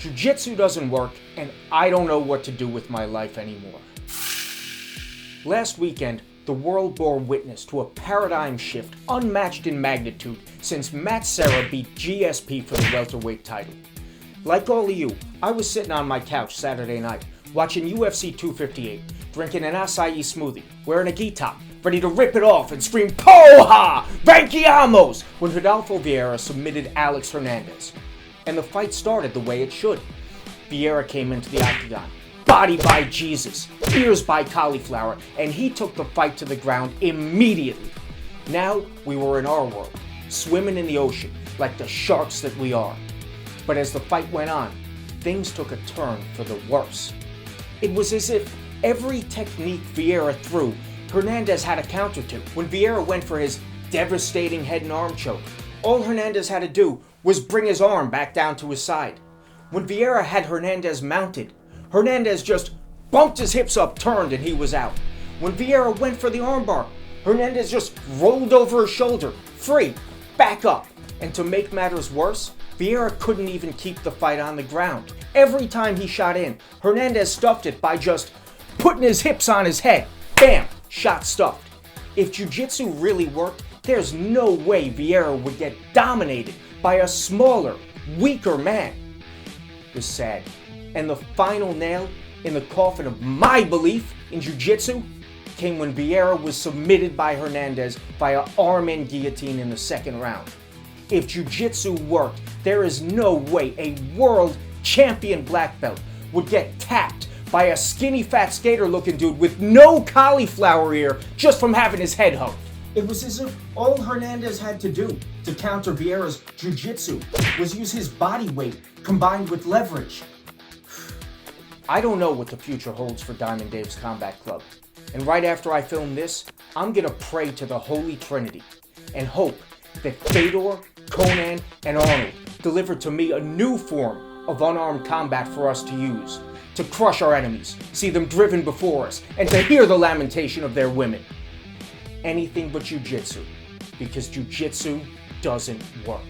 Jiu-Jitsu doesn't work, and I don't know what to do with my life anymore. Last weekend, the world bore witness to a paradigm shift unmatched in magnitude since Matt Serra beat GSP for the welterweight title. Like all of you, I was sitting on my couch Saturday night, watching UFC 258, drinking an acai smoothie, wearing a gi top, ready to rip it off and scream "Poha! Banquiamos!" when Rodolfo Vieira submitted Alex Hernandez. And the fight started the way it should. Viera came into the octagon, body by Jesus, ears by cauliflower, and he took the fight to the ground immediately. Now we were in our world, swimming in the ocean like the sharks that we are. But as the fight went on, things took a turn for the worse. It was as if every technique Viera threw, Hernandez had a counter to. When Viera went for his devastating head and arm choke, all Hernandez had to do was bring his arm back down to his side. When Viera had Hernandez mounted, Hernandez just bumped his hips up, turned, and he was out. When Viera went for the armbar, Hernandez just rolled over his shoulder, free, back up. And to make matters worse, Viera couldn't even keep the fight on the ground. Every time he shot in, Hernandez stuffed it by just putting his hips on his head. Bam! Shot stuffed. If jiu-jitsu really worked, there's no way Viera would get dominated by a smaller, weaker man. It was sad. And the final nail in the coffin of my belief in jiu-jitsu came when Viera was submitted by Hernandez via arm-in guillotine in the second round. If jiu-jitsu worked, there is no way a world champion black belt would get tapped by a skinny fat skater looking dude with no cauliflower ear just from having his head hugged. It was as if all Hernandez had to do to counter Viera's jiu-jitsu was use his body weight combined with leverage. I don't know what the future holds for Diamond Dave's Combat Club. And right after I film this, I'm gonna pray to the Holy Trinity and hope that Fedor, Conan, and Arnold deliver to me a new form of unarmed combat for us to use, to crush our enemies, see them driven before us, and to hear the lamentation of their women. Anything but jiu-jitsu, because jiu-jitsu doesn't work.